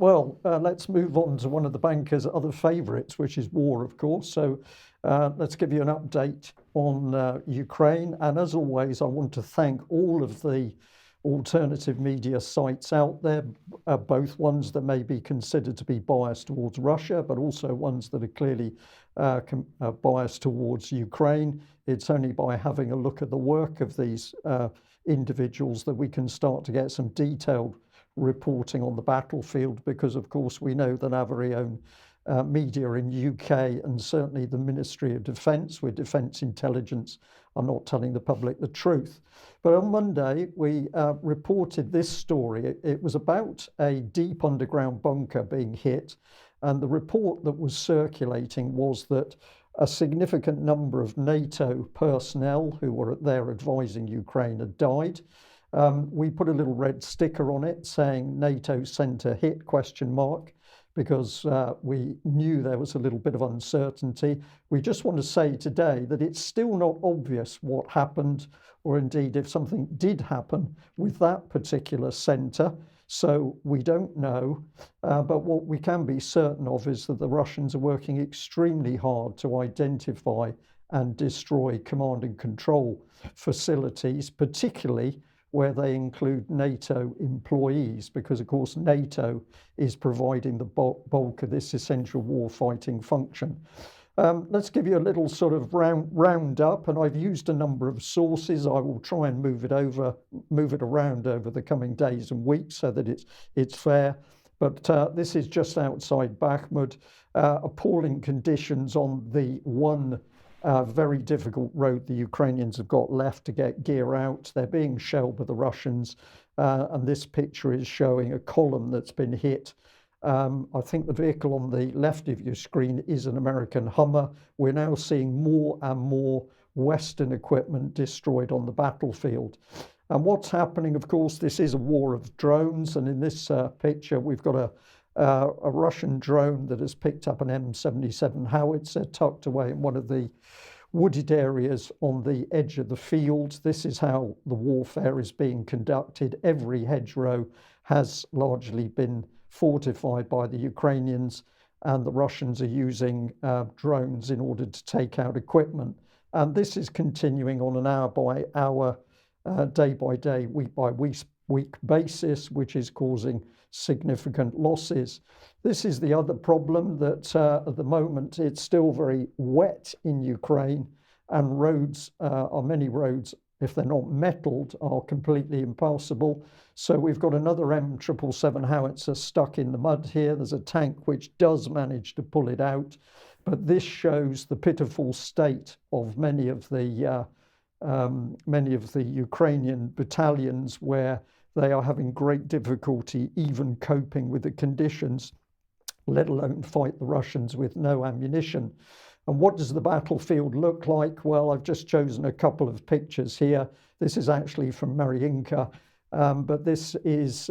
Let's move on to one of the banker's other favourites, which is war, of course. So let's give you an update on Ukraine. And as always, I want to thank all of the alternative media sites out there, both ones that may be considered to be biased towards Russia, but also ones that are clearly biased towards Ukraine. It's only by having a look at the work of these individuals that we can start to get some detailed reporting on the battlefield, because of course we know that our very own media in UK and certainly the Ministry of Defence with Defence Intelligence are not telling the public the truth. But on Monday we reported this story. It was about a deep underground bunker being hit, and the report that was circulating was that a significant number of NATO personnel who were there advising Ukraine had died. We put a little red sticker on it saying NATO sent a hit ? Because we knew there was a little bit of uncertainty. We just want to say today that it's still not obvious what happened, or indeed if something did happen with that particular centre. So we don't know, but what we can be certain of is that the Russians are working extremely hard to identify and destroy command and control facilities, particularly where they include NATO employees, because of course NATO is providing the bulk of this essential warfighting function. Let's give you a little sort of round up, and I've used a number of sources. I will try and move it around over the coming days and weeks so that it's fair. But this is just outside Bakhmut. Appalling conditions on the one very difficult road the Ukrainians have got left to get gear out. They're being shelled by the Russians, and this picture is showing a column that's been hit. I think the vehicle on the left of your screen is an American Hummer. We're now seeing more and more Western equipment destroyed on the battlefield. And what's happening, of course, this is a war of drones, and in this picture we've got a Russian drone that has picked up an M77 howitzer tucked away in one of the wooded areas on the edge of the field. This is how the warfare is being conducted. Every hedgerow has largely been fortified by the Ukrainians, and the Russians are using drones in order to take out equipment. And this is continuing on an hour by hour, day by day, week by week basis, which is causing significant losses. This is the other problem, that at the moment it's still very wet in Ukraine, and roads many roads, if they're not metalled, are completely impassable. So we've got another M777 howitzer stuck in the mud here. There's a tank which does manage to pull it out, but this shows the pitiful state of many of the Ukrainian battalions, where they are having great difficulty even coping with the conditions, let alone fight the Russians with no ammunition. And what does the battlefield look like? Well, I've just chosen a couple of pictures here. This is actually from Mariupol, but this is,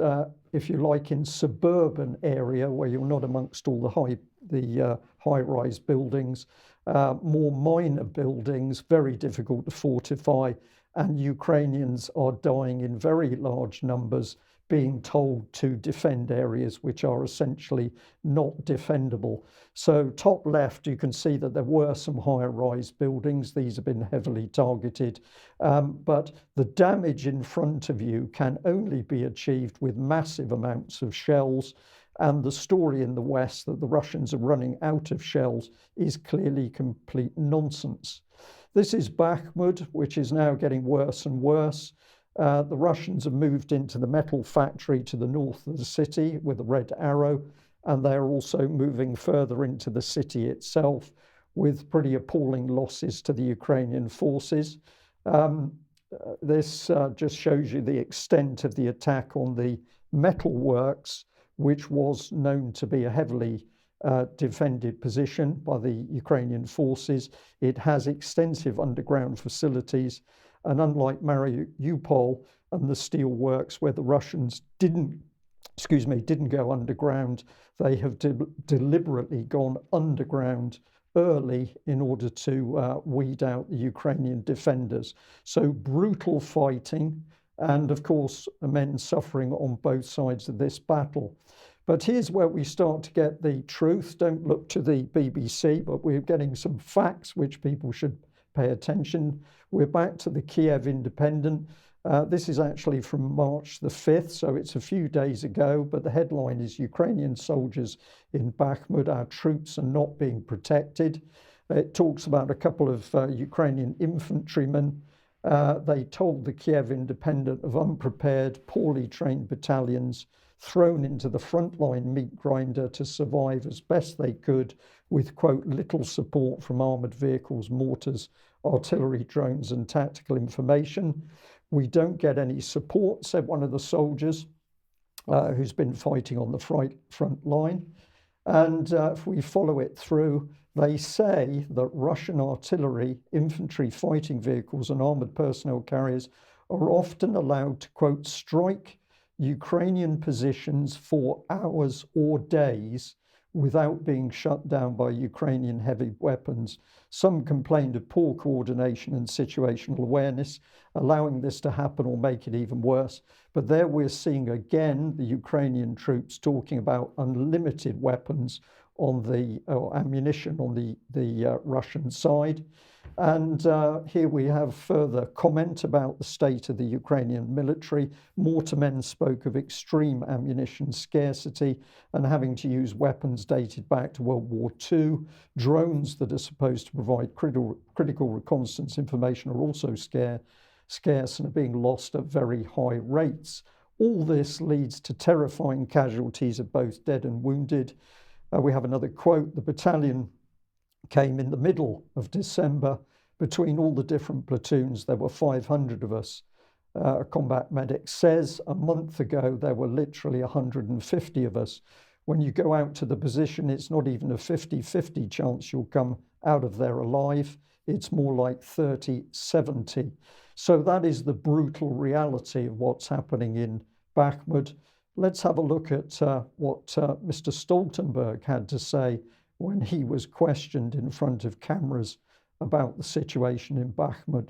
if you like, in suburban area where you're not amongst all the high-rise buildings, more minor buildings, very difficult to fortify, and Ukrainians are dying in very large numbers, being told to defend areas which are essentially not defendable. So top left, you can see that there were some higher rise buildings. These have been heavily targeted, but the damage in front of you can only be achieved with massive amounts of shells. And the story in the West that the Russians are running out of shells is clearly complete nonsense. This is Bakhmut, which is now getting worse and worse. The Russians have moved into the metal factory to the north of the city with a red arrow, and they're also moving further into the city itself with pretty appalling losses to the Ukrainian forces. This just shows you the extent of the attack on the metal works, which was known to be a heavily defended position by the Ukrainian forces. It has extensive underground facilities, and unlike Mariupol and the steel works where the Russians didn't go underground, they have deliberately gone underground early in order to weed out the Ukrainian defenders. So brutal fighting, and of course men suffering on both sides of this battle. But here's where we start to get the truth. Don't look to the BBC, but we're getting some facts which people should pay attention. We're back to the Kiev Independent. This is actually from March the 5th, so it's a few days ago, but the headline is Ukrainian soldiers in Bakhmut, our troops are not being protected. It talks about a couple of Ukrainian infantrymen. They told the Kiev Independent of unprepared, poorly trained battalions thrown into the frontline meat grinder to survive as best they could with, quote, little support from armoured vehicles, mortars, artillery, drones and tactical information. We don't get any support, said one of the soldiers who's been fighting on the front line. And if we follow it through, they say that Russian artillery, infantry fighting vehicles and armoured personnel carriers are often allowed to, quote, strike Ukrainian positions for hours or days without being shut down by Ukrainian heavy weapons. Some complained of poor coordination and situational awareness, allowing this to happen or make it even worse. But there we're seeing again the Ukrainian troops talking about unlimited weapons on the ammunition on the Russian side. And here we have further comment about the state of the Ukrainian military. Mortarmen spoke of extreme ammunition scarcity and having to use weapons dated back to World War II. Drones that are supposed to provide critical reconnaissance information are also scarce and are being lost at very high rates. All this leads to terrifying casualties of both dead and wounded. We have another quote. The battalion came in the middle of December. Between all the different platoons, there were 500 of us. A combat medic says a month ago, there were literally 150 of us. When you go out to the position, it's not even a 50-50 chance you'll come out of there alive. It's more like 30-70. So that is the brutal reality of what's happening in Bakhmut. Let's have a look at what Mr. Stoltenberg had to say when he was questioned in front of cameras about the situation in Bakhmut.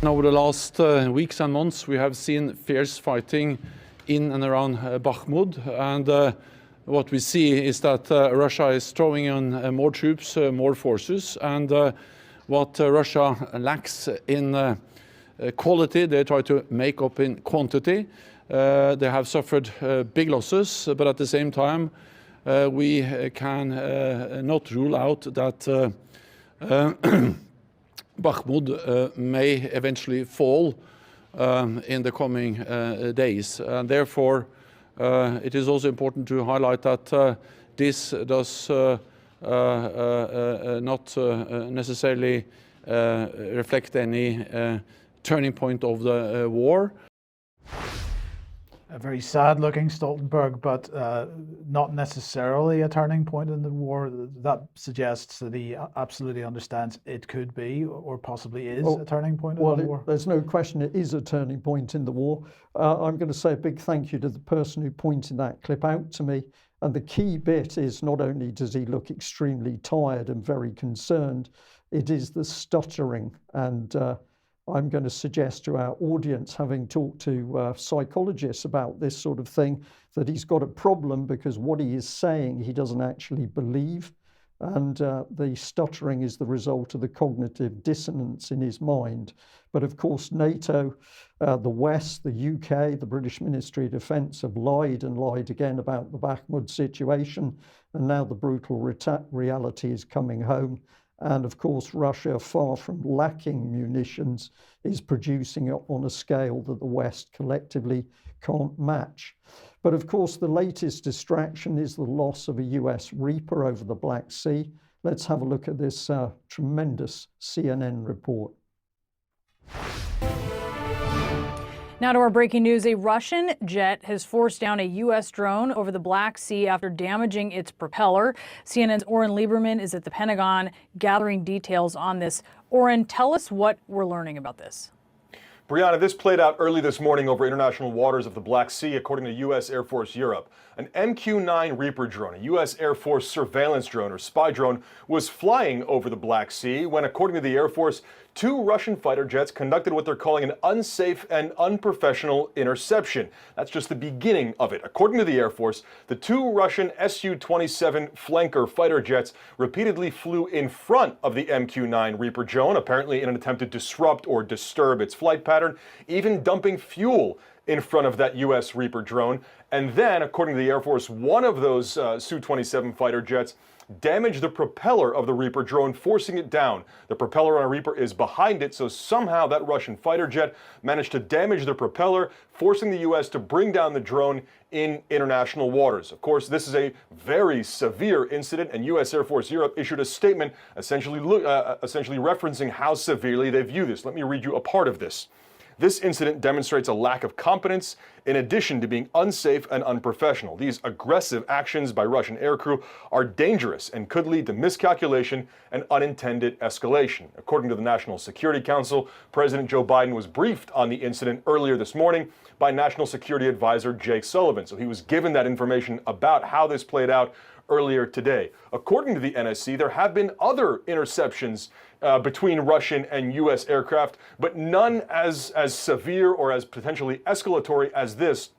Over the last weeks and months, we have seen fierce fighting in and around Bakhmut, and what we see is that Russia is throwing in more troops, more forces, and what Russia lacks in quality, they try to make up in quantity. They have suffered big losses, but at the same time, we can not rule out that Bakhmut may eventually fall in the coming days. And therefore, it is also important to highlight that this does not necessarily reflect any turning point of the war. A very sad-looking Stoltenberg, but not necessarily a turning point in the war. That suggests that he absolutely understands it could be, or possibly is, a turning point in the war. There's no question it is a turning point in the war. I'm going to say a big thank you to the person who pointed that clip out to me. And the key bit is not only does he look extremely tired and very concerned, it is the stuttering. And I'm going to suggest to our audience, having talked to psychologists about this sort of thing, that he's got a problem because what he is saying he doesn't actually believe. And the stuttering is the result of the cognitive dissonance in his mind. But of course, NATO, the West, the UK, the British Ministry of Defence have lied and lied again about the Bakhmut situation. And now the brutal reality is coming home. And of course, Russia, far from lacking munitions, is producing it on a scale that the West collectively can't match. But of course, the latest distraction is the loss of a US Reaper over the Black Sea. Let's have a look at this tremendous CNN report. Now to our breaking news. A Russian jet has forced down a U.S. drone over the Black Sea after damaging its propeller. CNN's Oren Lieberman is at the Pentagon gathering details on this. Oren, tell us what we're learning about this. Brianna, this played out early this morning over international waters of the Black Sea, according to U.S. Air Force Europe. An MQ-9 Reaper drone, a U.S. Air Force surveillance drone or spy drone, was flying over the Black Sea when, according to the Air Force, 2 Russian fighter jets conducted what they're calling an unsafe and unprofessional interception. That's just the beginning of it. According to the Air Force, the 2 Russian Su-27 flanker fighter jets repeatedly flew in front of the MQ-9 Reaper drone, apparently in an attempt to disrupt or disturb its flight pattern, even dumping fuel in front of that U.S. Reaper drone. And then, according to the Air Force, one of those Su-27 fighter jets damaged the propeller of the Reaper drone, forcing it down. The propeller on a Reaper is behind it, so somehow that Russian fighter jet managed to damage the propeller, forcing the U.S. to bring down the drone in international waters. Of course, this is a very severe incident, and U.S. Air Force Europe issued a statement essentially referencing how severely they view this. Let me read you a part of this. This incident demonstrates a lack of competence in addition to being unsafe and unprofessional. These aggressive actions by Russian aircrew are dangerous and could lead to miscalculation and unintended escalation. According to the National Security Council, President Joe Biden was briefed on the incident earlier this morning by National Security Advisor Jake Sullivan. So he was given that information about how this played out earlier today. According to the NSC, there have been other interceptions between Russian and U.S. aircraft, but none as severe or as potentially escalatory as this,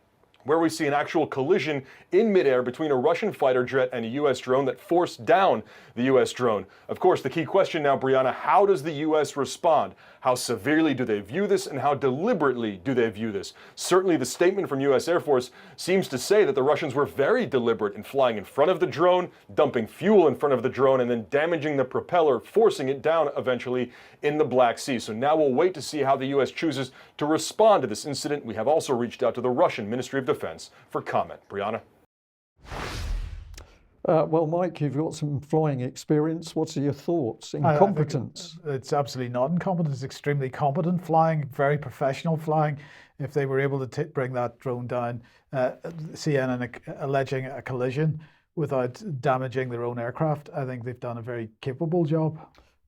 where we see an actual collision in midair between a Russian fighter jet and a U.S. drone that forced down the U.S. drone. Of course, the key question now, Brianna, how does the U.S. respond? How severely do they view this, and how deliberately do they view this? Certainly the statement from U.S. Air Force seems to say that the Russians were very deliberate in flying in front of the drone, dumping fuel in front of the drone, and then damaging the propeller, forcing it down eventually in the Black Sea. So now we'll wait to see how the U.S. chooses to respond to this incident. We have also reached out to the Russian Ministry of Defense for comment. Brianna? Well, Mike, you've got some flying experience. What's your thoughts? Incompetence? It's absolutely not incompetent. It's extremely competent flying, very professional flying. If they were able to bring that drone down, CNN alleging a collision without damaging their own aircraft, I think they've done a very capable job.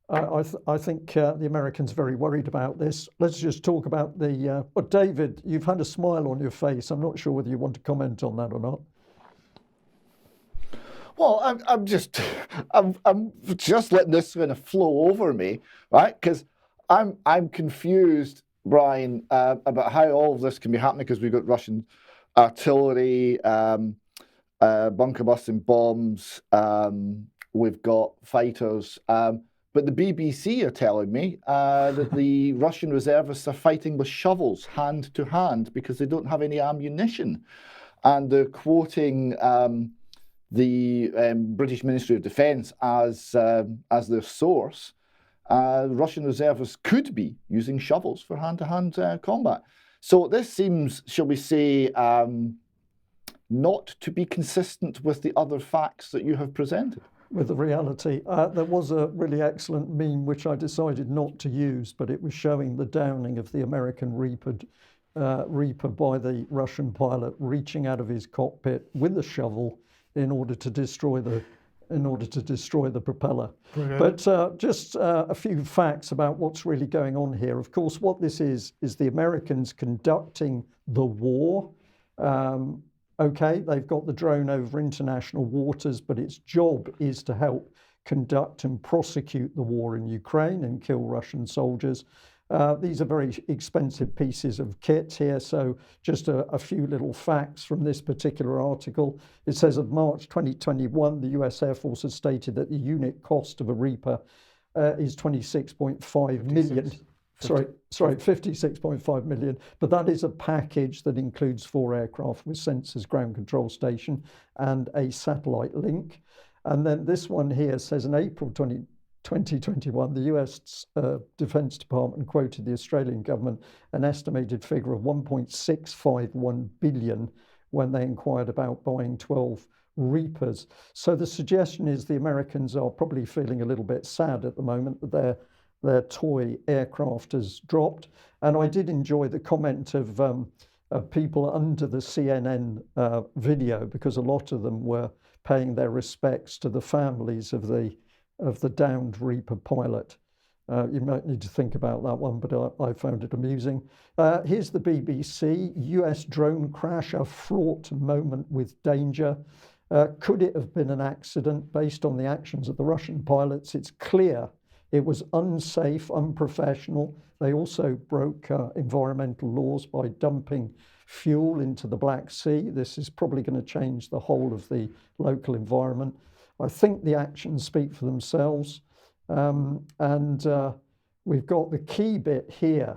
I think the Americans are very worried about this. Let's just talk about the... But David, you've had a smile on your face. I'm not sure whether you want to comment on that or not. Well, I'm just letting this kind of flow over me, right? Because I'm confused, Brian, about how all of this can be happening, because we've got Russian artillery, bunker busting bombs, we've got fighters, but the BBC are telling me that the Russian reservists are fighting with shovels hand to hand because they don't have any ammunition, and they're quoting the British Ministry of Defence as their source. Russian reservists could be using shovels for hand-to-hand combat. So this seems, shall we say, not to be consistent with the other facts that you have presented. With the reality. There was a really excellent meme which I decided not to use, but it was showing the downing of the American Reaper by the Russian pilot reaching out of his cockpit with a shovel in order to destroy the propeller. Brilliant. But just a few facts about what's really going on here. Of course, what this is the Americans conducting the war. Okay, they've got the drone over international waters, but its job is to help conduct and prosecute the war in Ukraine and kill Russian soldiers. These are very expensive pieces of kit here, so just a few little facts from this particular article. It says of March 2021, the US Air Force has stated that the unit cost of a Reaper is 26.5 million. Sorry, 56.5 million, but that is a package that includes 4 aircraft with sensors, ground control station, and a satellite link. And then this one here says in April 2021, the US Defense Department quoted the Australian government an estimated figure of 1.651 billion when they inquired about buying 12 Reapers. So the suggestion is the Americans are probably feeling a little bit sad at the moment that their toy aircraft has dropped. And I did enjoy the comment of people under the CNN video, because a lot of them were paying their respects to the families of the downed Reaper pilot. You might need to think about that one, but I found it amusing. Here's the BBC. US drone crash, a fraught moment with danger. Could it have been an accident based on the actions of the Russian pilots? It's clear it was unsafe, unprofessional. They also broke environmental laws by dumping fuel into the Black Sea. This is probably going to change the whole of the local environment. I think the actions speak for themselves. We've got the key bit here.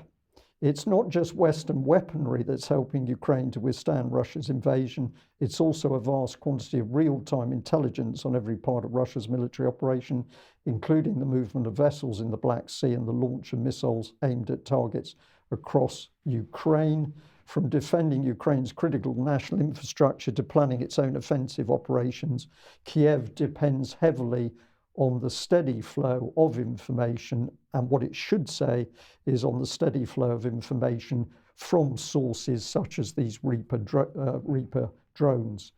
It's not just Western weaponry that's helping Ukraine to withstand Russia's invasion. It's also a vast quantity of real-time intelligence on every part of Russia's military operation, including the movement of vessels in the Black Sea and the launch of missiles aimed at targets across Ukraine. From defending Ukraine's critical national infrastructure to planning its own offensive operations, Kiev depends heavily on the steady flow of information, and what it should say is on the steady flow of information from sources such as these Reaper drones.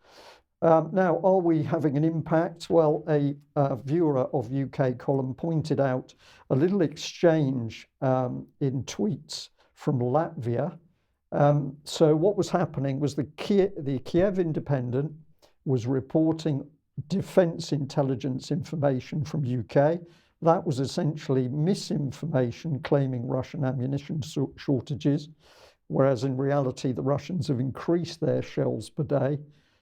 Now, are we having an impact? Well, a viewer of UK Column pointed out a little exchange in tweets from Latvia. So what was happening was the Kiev Independent was reporting defense intelligence information from UK. That was essentially misinformation claiming Russian ammunition shortages, whereas in reality the Russians have increased their shells per day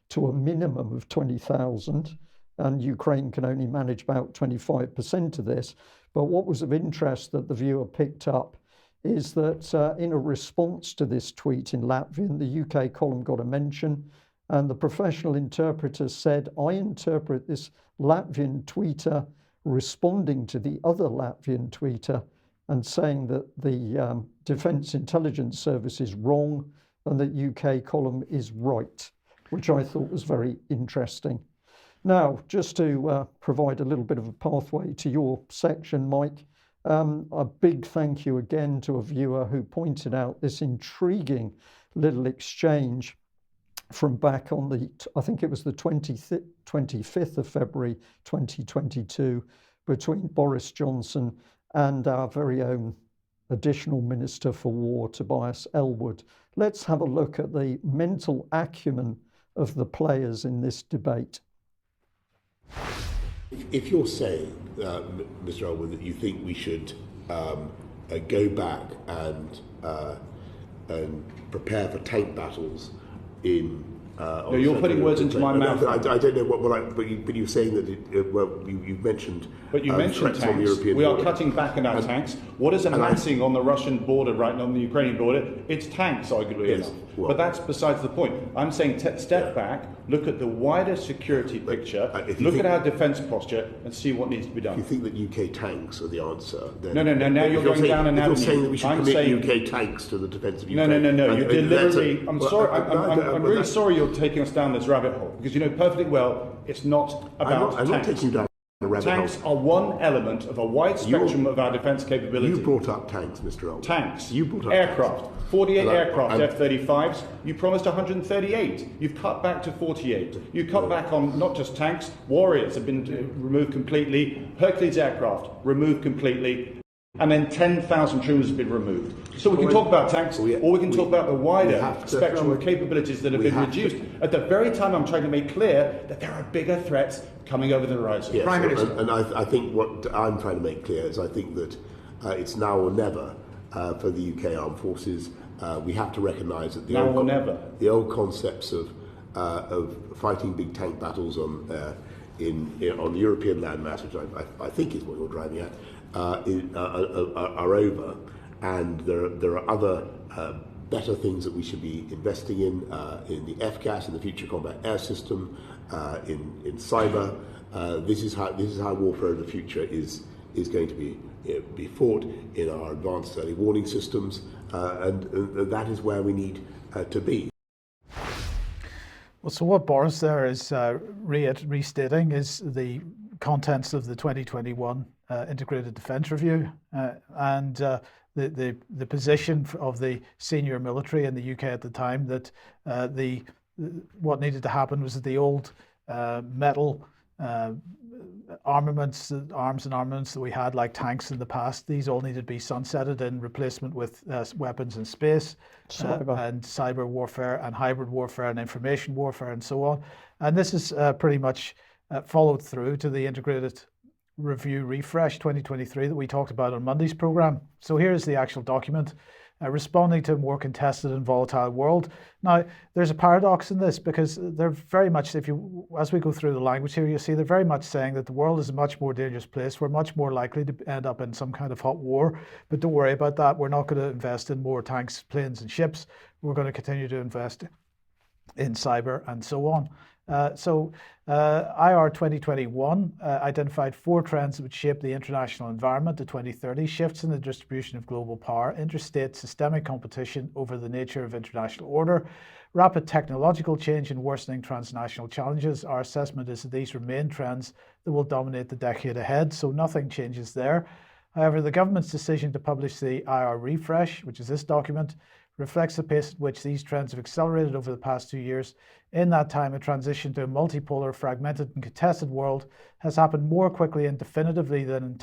to a minimum of 20,000, and Ukraine can only manage about 25% of this. But what was of interest that the viewer picked up is that in a response to this tweet in Latvian, the UK Column got a mention, and the professional interpreter said, I interpret this Latvian tweeter responding to the other Latvian tweeter and saying that the Defence Intelligence Service is wrong and that UK Column is right, which I thought was very interesting. Now, just to provide a little bit of a pathway to your section, Mike, a big thank you again to a viewer who pointed out this intriguing little exchange from back on the, I think it was the 25th of February 2022, between Boris Johnson and our very own Additional Minister for War, Tobias Ellwood. Let's have a look at the mental acumen of the players in this debate. If you're saying, Mr. Ellwood, that you think we should go back and prepare for tank battles in... no, you're putting words into my mouth. I don't know what, but you're saying that you mentioned. But you mentioned tanks. We are cutting back on our tanks. What is amassing on the Russian border, right on the Ukrainian border? It's tanks, arguably enough. Well, but that's besides the point. I'm saying step back, look at the wider security picture, look at our defence posture, and see what needs to be done. If you think that UK tanks are the answer, then no. Now you're going down an avenue. You're saying that we should commit UK tanks to the defence of Ukraine. No. You're deliberately. I'm sorry. I'm really sorry you're taking us down this rabbit hole, because you know perfectly well it's not about tanks. I'm not taking you down the rabbit hole. Tanks are one element of a wide spectrum of our defence capability. You brought up tanks, Mr. Ellwood. Tanks. You brought up aircraft. Tanks. 48 aircraft, F-35s. You promised 138. You've cut back to 48. You cut back on not just tanks. Warriors have been removed completely. Hercules aircraft removed completely. And then 10,000 troopers have been removed. So we can talk about tanks, or we can talk about the wider spectrum of capabilities that have been reduced. At the very time I'm trying to make clear that there are bigger threats coming over the horizon. Yes, Prime Minister. And I think what I'm trying to make clear is I think that it's now or never for the UK Armed Forces. We have to recognise that the old concepts of fighting big tank battles on the European landmass, which I think is what you're driving at, are over, and there are other better things that we should be investing in the FCAS, in the Future Combat Air System, in cyber. This is how warfare of the future is going to be fought in our advanced early warning systems, and that is where we need to be. Well, so what Boris there is restating is the contents of the 2021 Integrated Defence Review and the position of the senior military in the UK at the time that what needed to happen was that the old metal arms and armaments that we had, like tanks in the past. These all needed to be sunsetted in replacement with weapons in space, and cyber warfare and hybrid warfare and information warfare and so on. And this is pretty much followed through to the integrated review refresh 2023 that we talked about on Monday's program. So here's the actual document. Responding to a more contested and volatile world. Now, there's a paradox in this because they're very much, as we go through the language here, you see they're very much saying that the world is a much more dangerous place. We're much more likely to end up in some kind of hot war, but don't worry about that. We're not going to invest in more tanks, planes, and ships. We're going to continue to invest in cyber and so on. IR 2021 identified 4 trends that would shape the international environment to 2030: shifts in the distribution of global power, interstate systemic competition over the nature of international order, rapid technological change and worsening transnational challenges. Our assessment is that these remain trends that will dominate the decade ahead, so nothing changes there. However, the government's decision to publish the IR refresh, which is this document, reflects the pace at which these trends have accelerated over the past 2 years. In that time, a transition to a multipolar, fragmented and contested world has happened more quickly and definitively than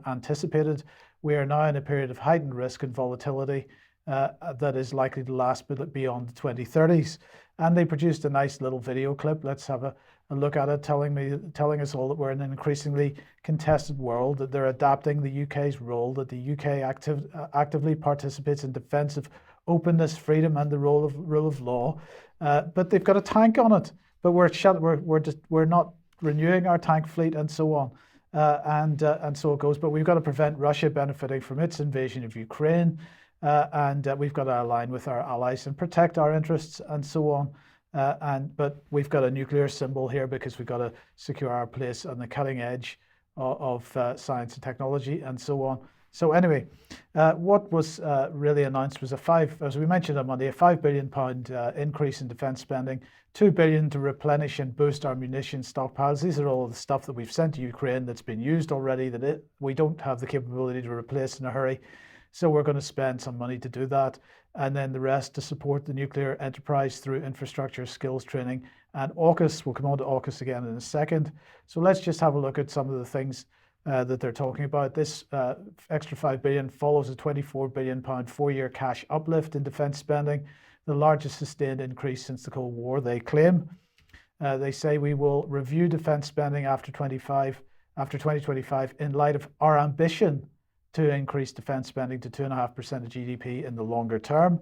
anticipated. We are now in a period of heightened risk and volatility that is likely to last beyond the 2030s. And they produced a nice little video clip. Let's have a look at it, telling us all that we're in an increasingly contested world, that they're adapting the UK's role, that the UK actively participates in defence of openness, freedom, and the rule of law. But they've got a tank on it, but we're not renewing our tank fleet and so on. And so it goes. But we've got to prevent Russia benefiting from its invasion of Ukraine, and we've got to align with our allies and protect our interests and so on. But we've got a nuclear symbol here because we've got to secure our place on the cutting edge of science and technology and so on. So anyway, what was really announced was as we mentioned on Monday, a £5 billion increase in defence spending, $2 billion to replenish and boost our munition stockpiles. These are all the stuff that we've sent to Ukraine that's been used already, that we don't have the capability to replace in a hurry. So we're going to spend some money to do that. And then the rest to support the nuclear enterprise through infrastructure, skills training, and AUKUS. We'll come on to AUKUS again in a second. So let's just have a look at some of the things that they're talking about. This extra $5 billion follows a £24 billion 4-year cash uplift in defence spending, the largest sustained increase since the Cold War, they claim. They say we will review defence spending after 2025 in light of our ambition to increase defence spending to 2.5% of GDP in the longer term.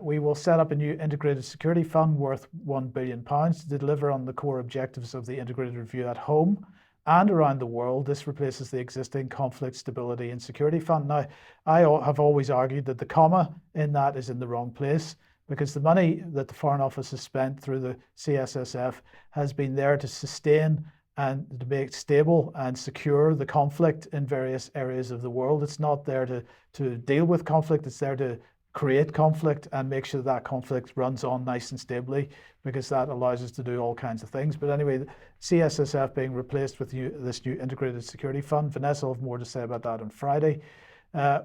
We will set up a new integrated security fund worth £1 billion to deliver on the core objectives of the integrated review at home and around the world. This replaces the existing conflict, stability and security fund. Now, I have always argued that the comma in that is in the wrong place, because the money that the Foreign Office has spent through the CSSF has been there to sustain and to make stable and secure the conflict in various areas of the world. It's not there to deal with conflict, it's there to create conflict and make sure that conflict runs on nice and stably, because that allows us to do all kinds of things. But anyway, the CSSF being replaced with this new integrated security fund. Vanessa will have more to say about that on Friday.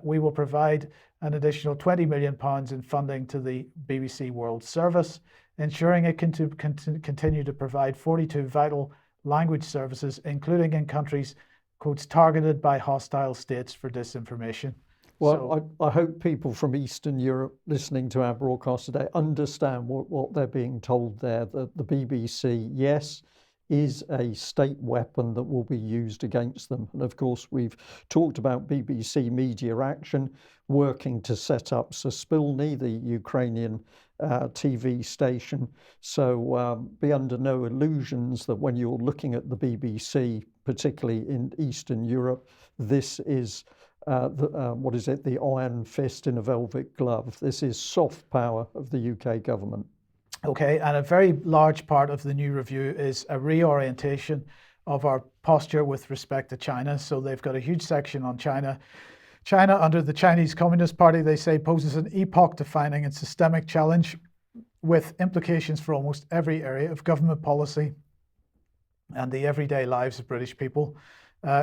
We will provide an additional £20 million in funding to the BBC World Service, ensuring it can continue to provide 42 vital language services, including in countries, quotes, targeted by hostile states for disinformation. Well, I hope people from Eastern Europe listening to our broadcast today understand what they're being told there, that the BBC, yes, is a state weapon that will be used against them. And of course, we've talked about BBC Media Action working to set up Suspilny, the Ukrainian TV station. So be under no illusions that when you're looking at the BBC, particularly in Eastern Europe, this is the iron fist in a velvet glove. This is soft power of the UK government. Okay, and a very large part of the new review is a reorientation of our posture with respect to China. So they've got a huge section on China. China, under the Chinese Communist Party, they say, poses an epoch-defining and systemic challenge with implications for almost every area of government policy and the everyday lives of British people.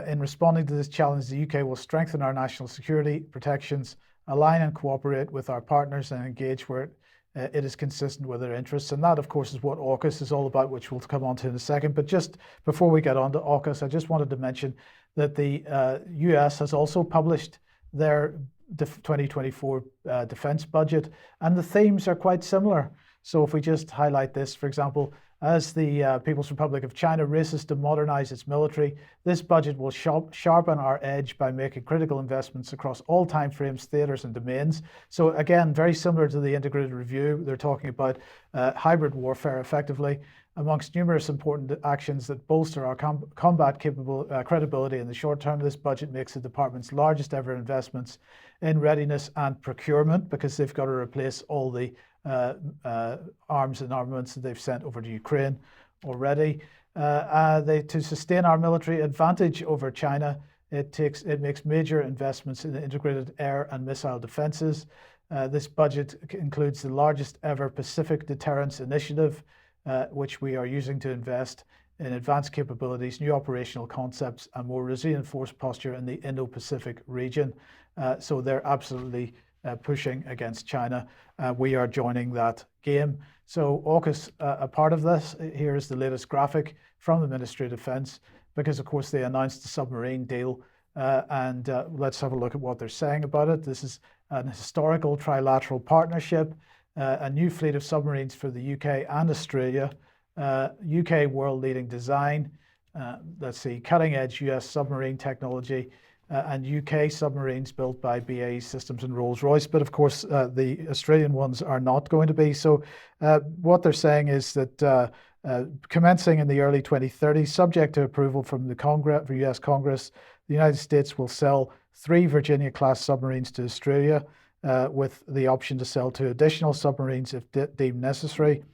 In responding to this challenge, the UK will strengthen our national security protections, align and cooperate with our partners, and engage where it is consistent with their interests. And that, of course, is what AUKUS is all about, which we'll come on to in a second. But just before we get on to AUKUS, I just wanted to mention that the US has also published their 2024 defense budget, and the themes are quite similar. So if we just highlight this, for example, as the People's Republic of China races to modernize its military, this budget will sharpen our edge by making critical investments across all timeframes, theaters, and domains. So again, very similar to the integrated review, they're talking about hybrid warfare effectively. Amongst numerous important actions that bolster our combat credibility in the short term, this budget makes the department's largest ever investments in readiness and procurement, because they've got to replace all the arms and armaments that they've sent over to Ukraine already. To sustain our military advantage over China, it makes major investments in integrated air and missile defenses. This budget includes the largest ever Pacific Deterrence Initiative, which we are using to invest in advanced capabilities, new operational concepts, and more resilient force posture in the Indo-Pacific region. So they're absolutely pushing against China. We are joining that game. So AUKUS, a part of this, here is the latest graphic from the Ministry of Defence, because of course they announced the submarine deal. Let's have a look at what they're saying about it. This is an historical trilateral partnership, a new fleet of submarines for the UK and Australia, UK world-leading design, cutting-edge US submarine technology, and UK submarines built by BAE Systems and Rolls-Royce. But of course, the Australian ones are not going to be. So what they're saying is that commencing in the early 2030s, subject to approval from the US Congress, the United States will sell 3 Virginia-class submarines to Australia, with the option to sell 2 additional submarines if deemed necessary.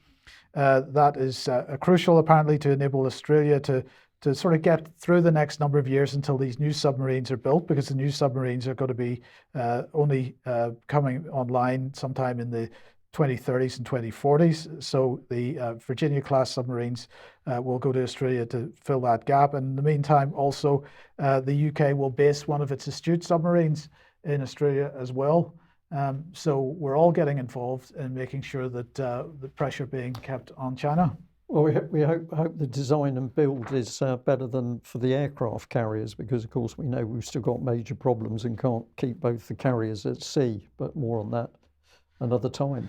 That is crucial, apparently, to enable Australia to sort of get through the next number of years until these new submarines are built, because the new submarines are going to be only coming online sometime in the 2030s and 2040s. So the Virginia-class submarines will go to Australia to fill that gap. And in the meantime, also, the UK will base one of its Astute submarines in Australia as well. So we're all getting involved in making sure that the pressure being kept on China. Well, we hope the design and build is better than for the aircraft carriers, because of course we know we've still got major problems and can't keep both the carriers at sea, but more on that another time.